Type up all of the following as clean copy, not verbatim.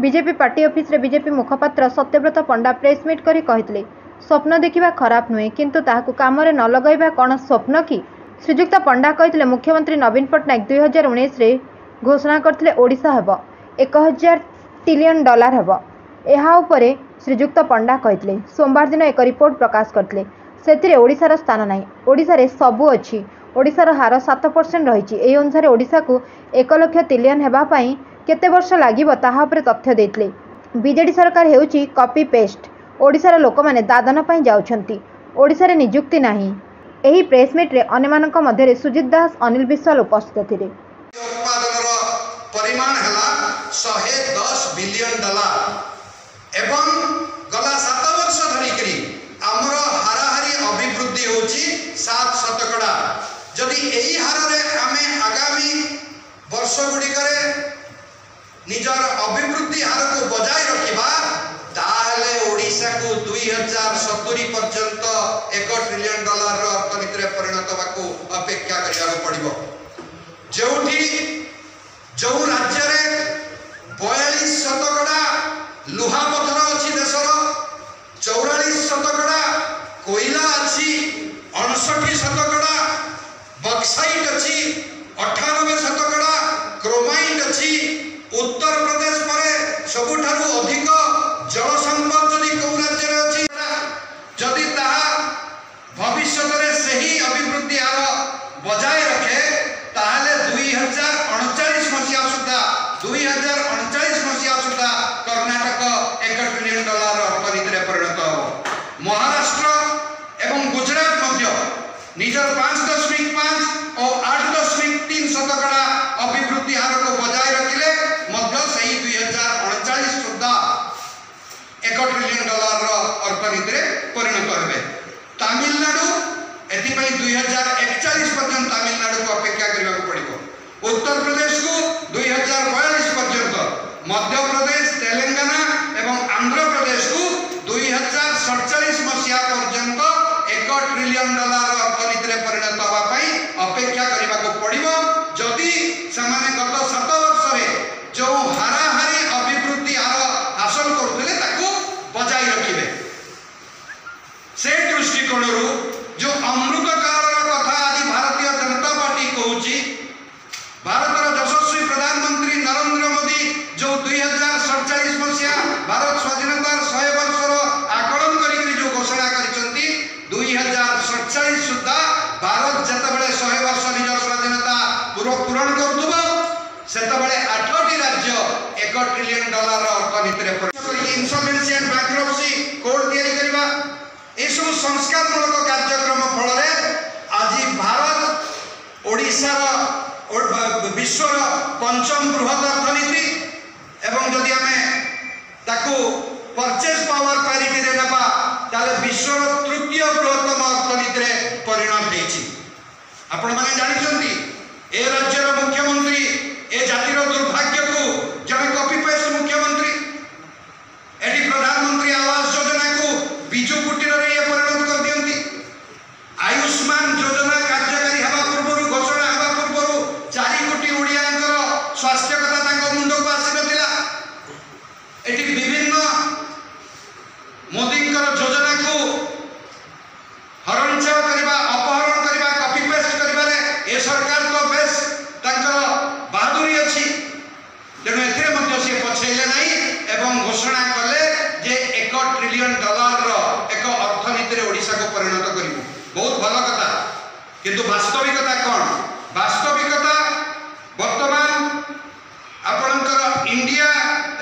BJP party office रे BJP मुखपात्र Satyavrat पंडा press meet करी कहितले स्वप्न देखिबा खराब नुहे किंतु ताहाकु कामरे न लगाइबा कोन स्वप्न की। श्रीजुक्त पंडा कहितले मुख्यमंत्री नवीन पट्टनायक 2019 रे घोषणा करथिले ओडिशा हेबो 1000 ट्रिलियन डॉलर हेबो। एहा उपरे श्रीजुक्त पंडा कहितले सोमवार दिन एक रिपोर्ट प्रकाश करथिले सेतिरे ओडिशार स्थान नाही। ओडिशा रे सबु अछि। ओडिशार हार 7% रहिछि। एही अनुसार ओडिशा को 1 लाख ट्रिलियन हेबा पई केते वर्ष लागिबो ताहा उपरे तथ्य देथिले। बीजेडी सरकार हेउछि कॉपी पेस्ट। ओडिशार लोक माने दादन पई जाउछंती। ओडिशारे नियुक्ति नाही। एही प्रेस मीट रे अन्यमानक मध्ये सुजित दास अनिल विश्वाल उपस्थित थिले। उत्पादन परिमाण हला 110 बिलियन डॉलर एवं गला 7 वर्ष धरि करी हमर हाराहारी अभिवृद्धि होछि 7%। जदि एही हार रे आमे आगामी वर्ष गुडी करे निजर अभिवृद्धि हार को बजाय रखिबा ताहले ओडिशा को 2070 पर्यंत 1 ट्रिलियन डॉलर अर्थनीति रे परिणत बाकू अपेक्षा करिया पड़िबो। जोठी जो राज्य रे 42% लुहा पत्थर अछि देशर 44% कोयला अछि 59% बक्साइट अछि 98% क्रोमाइट अछि। उत्तर प्रदेश परे सबुठारु अधिक जल संपद जदि को राज्य रे अछि जदि ताहा भविष्य रे सही अभिवृद्धि हार बजाय रखे ताहले 2039 मसिया सुधा कर्नाटक 1 ट्रिलियन डॉलर अर्थनीति रे परिणत हो। महाराष्ट्र एवं गुजरात मध्य निजर 5.5 और 8.3% अभिवृद्धि हार को बजाय रखिले मध्य सही 2039 सुधा 1 ट्रिलियन डॉलर अर्थनीति रे परिणत हेबे। तमिलनाडु एथि पई 2041 पर्यंत तमिलनाडु को अपेक्षा करबा को पड़िबो। उत्तर प्रदेश को 2042 पर्यंत, मध्य प्रदेश तेलंगाना एवं आंध्र प्रदेश को 2047 मसिया पर्यंत 1 ट्रिलियन डॉलर अर्थनीति रे परिणत होबा पई अपेक्षा करबा को पड़िबो। जदि समाने गत 7 वर्ष रे जो हाराहारी अभिवृद्धि हार हासिल करथिले ताको बजाय रखिबे। से दृष्टिकोण जो अमृत काल कथा आज भारतीय जनता पार्टी कहूची भारत यशस्वी प्रधानमंत्री नरेंद्र मोदी जो 2047 मसिया भारत स्वाधीनता 100 वर्ष आकलन करी जो घोषणा करिसंती 2047 सुद्धा भारत जतबेले 100 वर्ष निज स्वाधीनता पूरण करथुबो सेतबेले 8टी राज्य 1 ट्रिलियन डॉलर अर्थनीति रे इंसॉल्वेंसी एंड बैंक्रप्सी कोड तयारी करबा ए सब संस्कार मूलक कार्यक्रम फल आज भारत ओडिशा विश्वर 5म बृहत अर्थनीति एवं जदि आमे ताकू परचेज पावर पैरिटी रे नबा ताले विश्वर 3य बृहत्तम अर्थनीति रे परिणत हेछि। आपण माने जानि छथि ए राज्यर मुख्यमंत्री ए जातिर दुर्भाग्य को जने कॉपी पेस्ट मुख्यमंत्री एडी प्रधानमंत्री आवास योजना को बिजू कुटीर रे ये परिणत कर दियंती। आयुष्मान योजना कार्यकारी हवा पूर्व घोषणा हवा पूर्व 4 कोटी ओडियांकर स्वास्थ्य कथा तांको मुंड को आसी नथिला। एटी विभिन्न मोदींकर योजना को हरणछेद करबा अपहरण करबा कॉपी पेस्ट करबा रे ए सरकार तो बेस तांकर बहादुरी अछि। तेणु एथिरे मध्य से पछैले नाही एवं घोषणा कले जे 1 ट्रिलियन डॉलर रो एक अर्थनीति रे ओडिशा को परिणत करिबो। बहुत भल कथा किंतु वास्तविकता कोन? वास्तविकता वर्तमान आपनकर इंडिया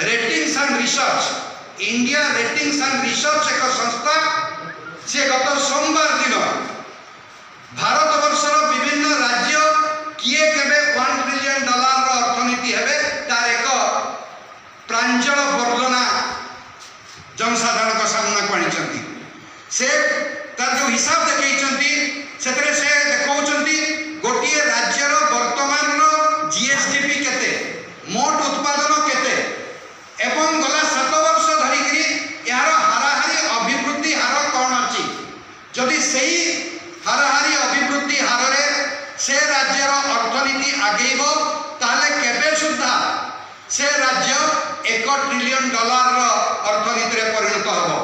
रेटिंग्स एंड रिसर्च एक संस्था से गत सोमवार दिन भारत वर्षर विभिन्न राज्य किए केबे 1 ट्रिलियन डॉलर अर्थनीति हेबे तार एक प्रांजल वर्णना जनसाधारण सामना को आनी से तार जो हिसाब देखैछंती सेतरे से देखौछंती गोटिए राज्यर वर्तमान जीएसडीपी केते मोट उत्पादन केते एवं गला 7 वर्ष धरि करी यार हाराहारी अभिवृद्धि हार कोन अछि। जदि सेही हाराहारी अभिवृद्धि हार रे से राज्यर अर्थनीति आगेइबो ताले केबे सुद्धा से राज्य 1 1 ଟ୍ରିଲିୟନ ଡଲାର